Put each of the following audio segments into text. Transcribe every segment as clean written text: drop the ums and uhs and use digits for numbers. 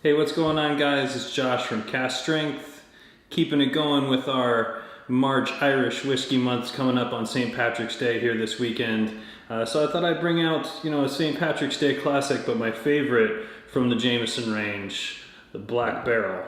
Hey, what's going on, guys? It's Josh from Cast Strength, keeping it going with our March Irish Whiskey Months coming up on St. Patrick's Day here this weekend. So I thought I'd bring out, a St. Patrick's Day classic, but my favorite from the Jameson range, the Black Barrel.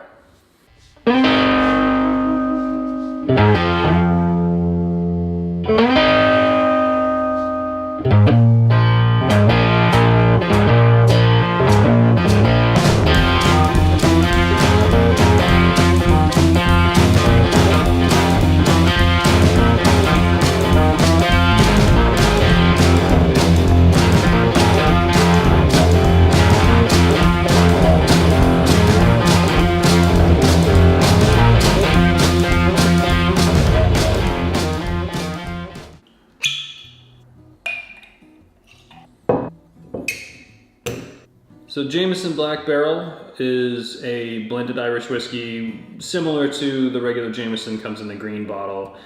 So Jameson Black Barrel is a blended Irish whiskey similar to the regular Jameson, comes in the green bottle,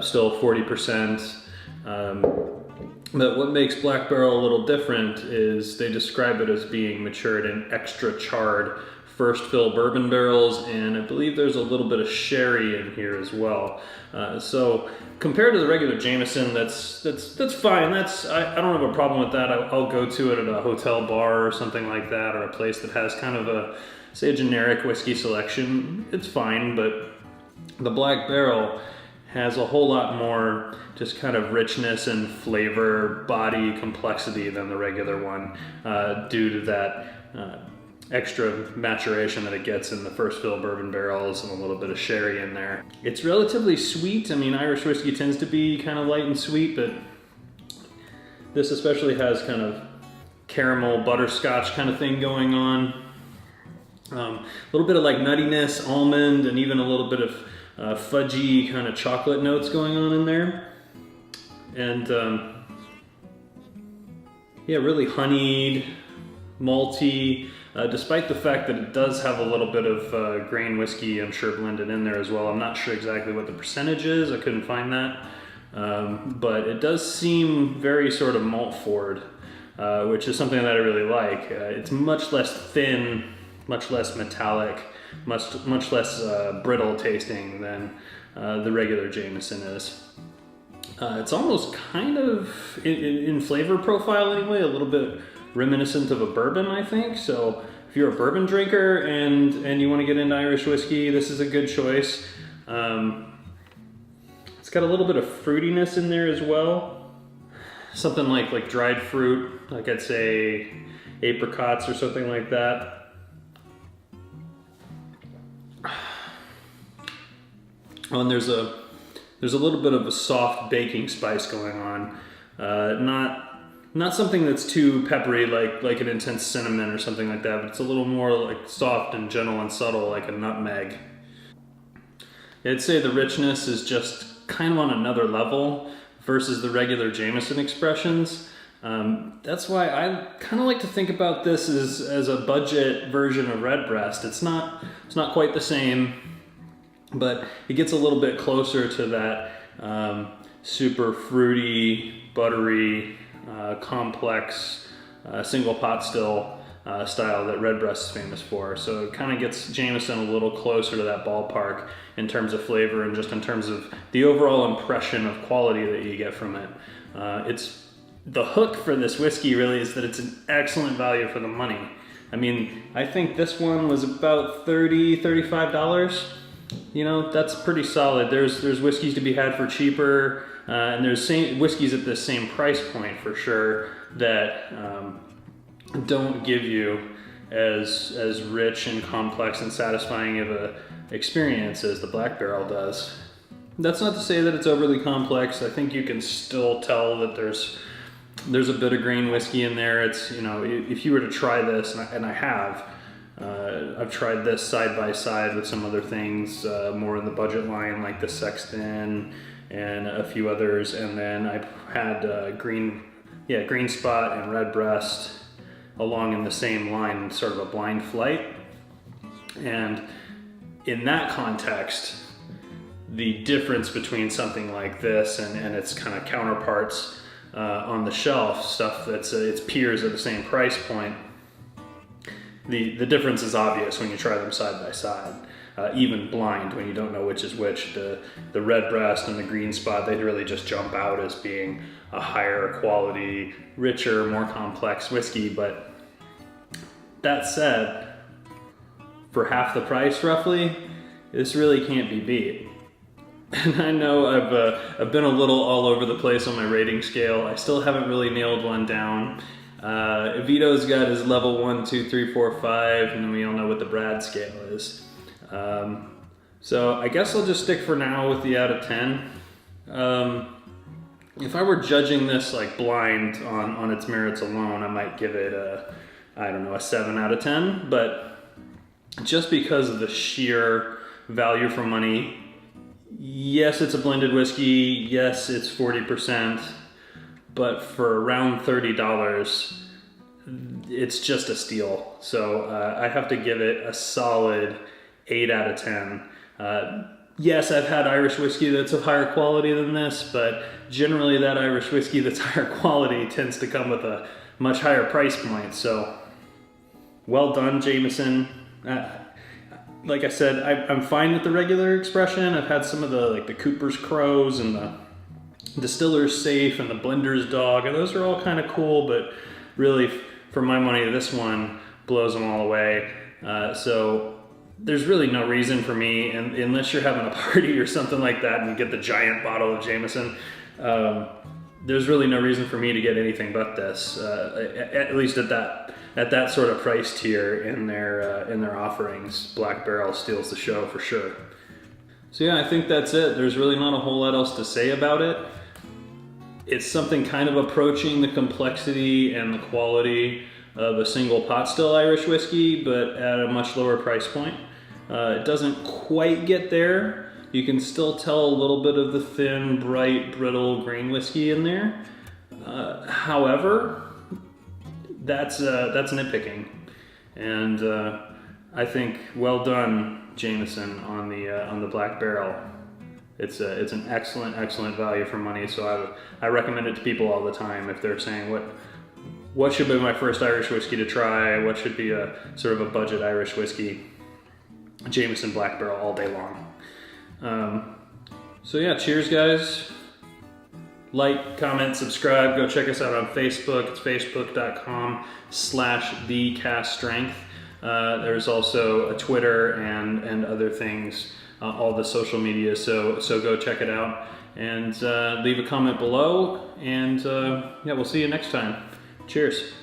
still 40%. But what makes Black Barrel a little different is they describe it as being matured in extra charred first fill bourbon barrels, and I believe there's a little bit of sherry in here as well. So compared to the regular Jameson, that's fine. I don't have a problem with that. I'll go to it at a hotel bar or something like that, or a place that has kind of a generic whiskey selection. It's fine, but the Black Barrel has a whole lot more just kind of richness and flavor, body complexity than the regular one, due to that extra maturation that it gets in the first fill bourbon barrels and a little bit of sherry in there. It's relatively sweet. I mean, Irish whiskey tends to be kind of light and sweet, but this especially has kind of caramel, butterscotch kind of thing going on. A little bit of like nuttiness, almond, and even a little bit of fudgy kind of chocolate notes going on in there. And yeah, really honeyed, malty, despite the fact that it does have a little bit of grain whiskey, I'm sure, blended in there as well. I'm not sure exactly what the percentage is. I couldn't find that. But it does seem very sort of malt forward, which is something that I really like. It's much less thin, much less metallic, much less brittle tasting than the regular Jameson is. It's almost kind of, in flavor profile anyway, a little bit reminiscent of a bourbon, I think. So if you're a bourbon drinker and you want to get into Irish whiskey, this is a good choice. It's got a little bit of fruitiness in there as well. Something like dried fruit, like I'd say apricots or something like that. Oh, and there's a little bit of a soft baking spice going on. Not something that's too peppery like an intense cinnamon or something like that, but it's a little more like soft and gentle and subtle, like a nutmeg. I'd say the richness is just kind of on another level versus the regular Jameson expressions. That's why I kind of like to think about this as a budget version of Redbreast. It's not quite the same, but it gets a little bit closer to that super fruity, buttery, complex single pot still style that Redbreast is famous for. So it kind of gets Jameson a little closer to that ballpark in terms of flavor and just in terms of the overall impression of quality that you get from it. It's the hook for this whiskey really is that it's an excellent value for the money. I mean, I think this one was about $30, $35. That's pretty solid. There's whiskeys to be had for cheaper, and there's whiskeys at this same price point for sure that don't give you as rich and complex and satisfying of a experience as the Black Barrel does. That's not to say that it's overly complex. I think you can still tell that there's a bit of grain whiskey in there. It's, if you were to try this, and I have, I've tried this side by side with some other things more in the budget line, like the Sexton and a few others, and then I've had Green Spot and Redbreast along in the same line, sort of a blind flight. And in that context, the difference between something like this and its kind of counterparts on the shelf, stuff that's its peers at the same price point, the difference is obvious when you try them side by side. Even blind, when you don't know which is which, the red breast and the green spot, they really just jump out as being a higher quality, richer, more complex whiskey. But that said, for half the price roughly, this really can't be beat. And I know I've been a little all over the place on my rating scale. I still haven't really nailed one down. Vito's got his level 1, 2, 3, 4, 5, and then we all know what the Brad scale is. So I guess I'll just stick for now with the out of 10. If I were judging this like blind on its merits alone, I might give it a 7 out of 10. But just because of the sheer value for money, yes, it's a blended whiskey. Yes, it's 40%, but for around $30, it's just a steal. So I have to give it a solid 8 out of 10. Yes, I've had Irish whiskey that's of higher quality than this, but generally that Irish whiskey that's higher quality tends to come with a much higher price point. So well done, Jameson. Like I said, I'm fine with the regular expression. I've had some of the Cooper's Crows and the Distiller's Safe and the Blender's Dog, and those are all kind of cool, but really for my money, this one blows them all away. So there's really no reason for me, and unless you're having a party or something like that and you get the giant bottle of Jameson, there's really no reason for me to get anything but this, at least at that sort of price tier in their offerings. Black Barrel steals the show for sure. So yeah, I think that's it. There's really not a whole lot else to say about it. It's something kind of approaching the complexity and the quality of a single pot still Irish whiskey, but at a much lower price point. It doesn't quite get there. You can still tell a little bit of the thin, bright, brittle grain whiskey in there. However, that's nitpicking, and I think well done, Jameson, on the Black Barrel. It's an excellent value for money. So I recommend it to people all the time if they're saying what should be my first Irish whiskey to try, what should be a sort of a budget Irish whiskey. Jameson Black Barrel all day long. So yeah, cheers guys. Like, comment, subscribe. Go check us out on Facebook. It's facebook.com/thecaststrength. There's also a Twitter and other things, all the social media. So go check it out and leave a comment below. And yeah, we'll see you next time. Cheers.